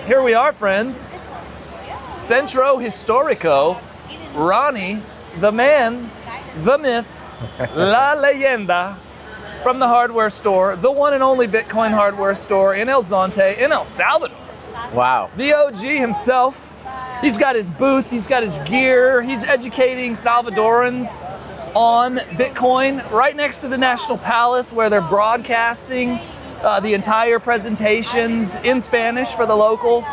here we are, friends. Centro Histórico, Ronny, the man, the myth, la leyenda, from the hardware store, the one and only Bitcoin hardware store in El Salvador. Wow. The OG himself. He's got his booth, he's got his gear, he's educating Salvadorans on Bitcoin right next to the National Palace, where they're broadcasting the entire presentations in Spanish for the locals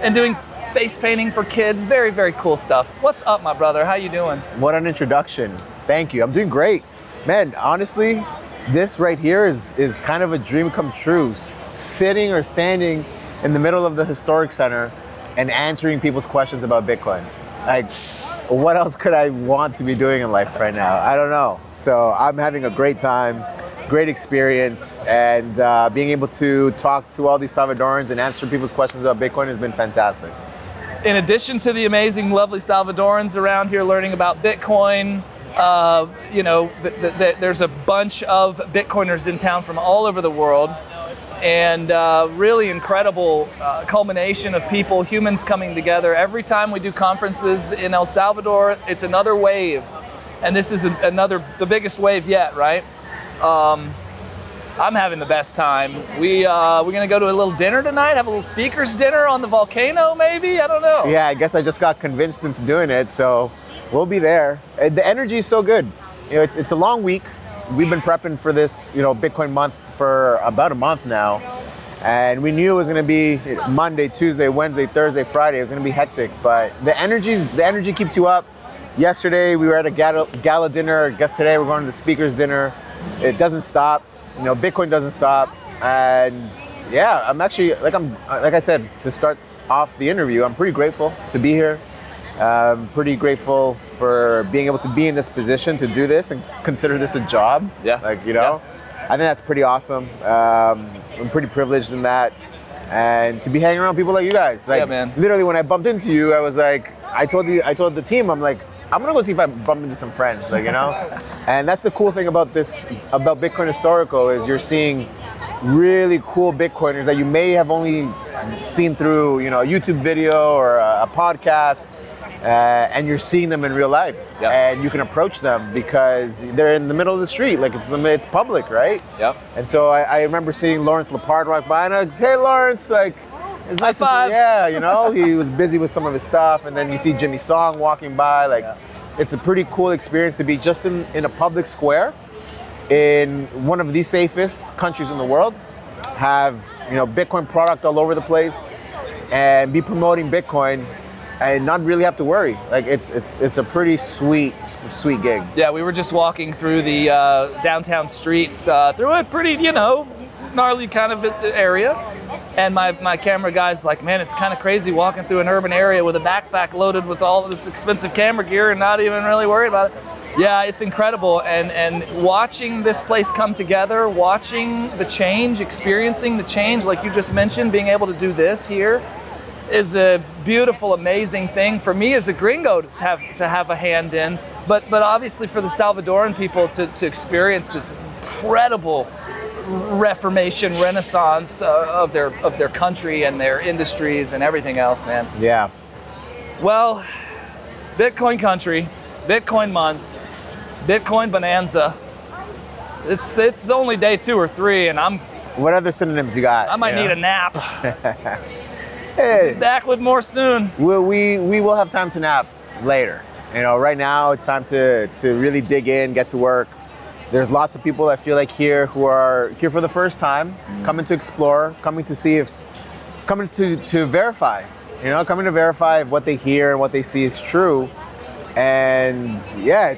and doing face painting for kids. Very, very cool stuff. What's up, my brother? How you doing? What an introduction. Thank you. I'm doing great. Man, honestly, this right here is kind of a dream come true. Sitting or standing in the middle of the historic center and answering people's questions about Bitcoin. Like, what else could I want to be doing in life right now? I don't know. So I'm having a great time, great experience, and being able to talk to all these Salvadorans and answer people's questions about Bitcoin has been fantastic. In addition to the amazing, lovely Salvadorans around here learning about Bitcoin, there's a bunch of Bitcoiners in town from all over the world, and really incredible culmination of people, humans coming together. Every time we do conferences in El Salvador, it's another wave, and this is the biggest wave yet, right? I'm having the best time. We're gonna go to a little dinner tonight, have a little speakers dinner on the volcano, maybe? I don't know. Yeah, I guess I just got convinced into doing it, so we'll be there. The energy is so good. You know, it's a long week. We've been prepping for this, Bitcoin month for about a month now, and we knew it was gonna be Monday, Tuesday, Wednesday, Thursday, Friday. It was gonna be hectic, but the energy keeps you up. Yesterday we were at a gala dinner. I guess today we're going to the speakers dinner. It doesn't stop. Bitcoin doesn't stop, and yeah, I'm actually like I said to start off the interview, I'm pretty grateful to be here. Pretty grateful for being able to be in this position to do this and consider this a job. Yeah. I think that's pretty awesome. I'm pretty privileged in that, and to be hanging around people like you guys. Like, yeah, man. Literally, when I bumped into you, I was like, I told the team, I'm like, I'm gonna go see if I bump into some friends, And that's the cool thing about Bitcoin Histórico is you're seeing really cool Bitcoiners that you may have only seen through, a YouTube video or a podcast, and you're seeing them in real life. Yep. And you can approach them because they're in the middle of the street, like it's public, right? Yep. And so I remember seeing Lawrence Lepard walk by, and I was, hey Lawrence, like, it's nice to see, yeah, he was busy with some of his stuff, and then you see Jimmy Song walking by, like, It's a pretty cool experience to be just in a public square in one of the safest countries in the world, have, Bitcoin product all over the place, and be promoting Bitcoin and not really have to worry. Like, it's a pretty sweet gig. Yeah, we were just walking through the downtown streets, through a pretty, gnarly kind of area. And my camera guy's like, man, it's kind of crazy walking through an urban area with a backpack loaded with all of this expensive camera gear and not even really worried about it. Yeah, it's incredible. And watching this place come together, watching the change, experiencing the change, like you just mentioned, being able to do this here is a beautiful, amazing thing for me as a gringo to have a hand in, but obviously for the Salvadoran people to experience this incredible reformation, renaissance of their country and their industries and everything else, man. Yeah. Well, Bitcoin country, Bitcoin month, Bitcoin bonanza. It's only day 2 or 3, and What other synonyms you got? I might need a nap. Hey. Back with more soon. We will have time to nap later. Right now it's time to really dig in, get to work. There's lots of people I feel like here who are here for the first time, coming to explore, coming to verify, coming to verify if what they hear and what they see is true. And yeah,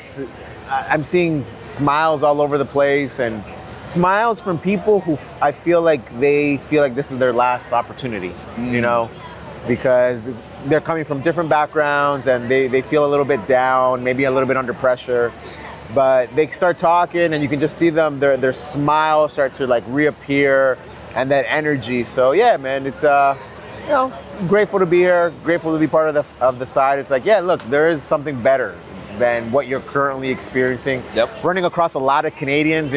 I'm seeing smiles all over the place, and smiles from people who I feel like they feel like this is their last opportunity, because they're coming from different backgrounds and they feel a little bit down, maybe a little bit under pressure. But they start talking, and you can just see them, their smile start to like reappear, and that energy. So yeah, man, it's grateful to be here, grateful to be part of the side. It's like, yeah, look, there is something better than what you're currently experiencing. Yep. Running across a lot of Canadians,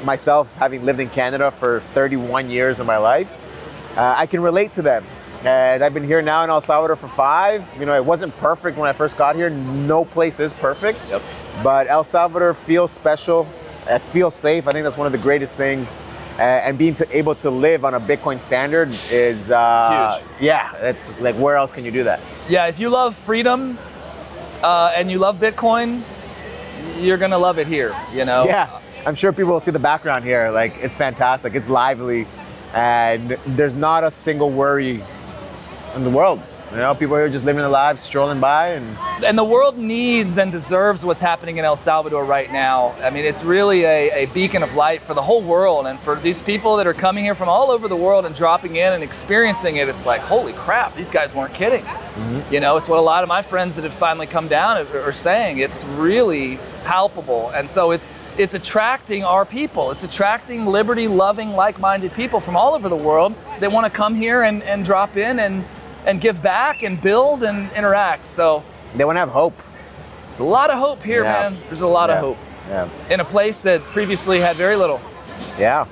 myself, having lived in Canada for 31 years of my life, I can relate to them. And I've been here now in El Salvador for 5. You know, it wasn't perfect when I first got here. No place is perfect. Yep. But El Salvador feels special. It feels safe. I think that's one of the greatest things. And being able to live on a Bitcoin standard is huge. Yeah, it's like, where else can you do that? Yeah, if you love freedom and you love Bitcoin, you're gonna love it here, you know? Yeah, I'm sure people will see the background here. Like, it's fantastic, it's lively, and there's not a single worry in the world. You know, people here just living their lives, strolling by, and the world needs and deserves what's happening in El Salvador right now. I mean, it's really a beacon of light for the whole world, and for these people that are coming here from all over the world and dropping in and experiencing it, it's like, holy crap, these guys weren't kidding. Mm-hmm. You know, it's what a lot of my friends that have finally come down are saying. It's really palpable, and so it's attracting our people. It's attracting liberty-loving, like-minded people from all over the world that want to come here and drop in and give back and build and interact. So they want to have hope. There's a lot of hope here, man. There's a lot of hope. Yeah. In a place that previously had very little. Yeah,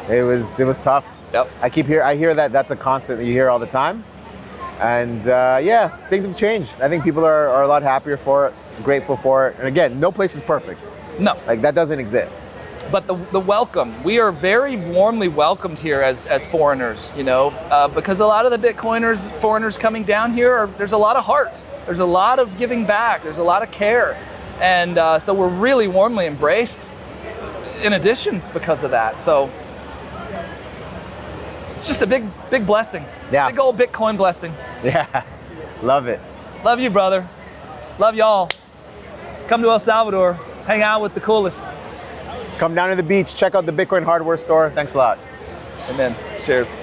it was tough. Yep. I hear that's a constant that you hear all the time. And yeah, things have changed. I think people are a lot happier for it, grateful for it. And again, no place is perfect. No. Like, that doesn't exist. But the welcome, we are very warmly welcomed here as foreigners, you know, because a lot of the Bitcoiners, foreigners coming down here, there's a lot of heart. There's a lot of giving back. There's a lot of care. And so we're really warmly embraced in addition because of that. So it's just a big blessing. Yeah. Big old Bitcoin blessing. Yeah, love it. Love you, brother. Love y'all. Come to El Salvador. Hang out with the coolest. Come down to the beach, check out the Bitcoin hardware store. Thanks a lot. Amen. Cheers.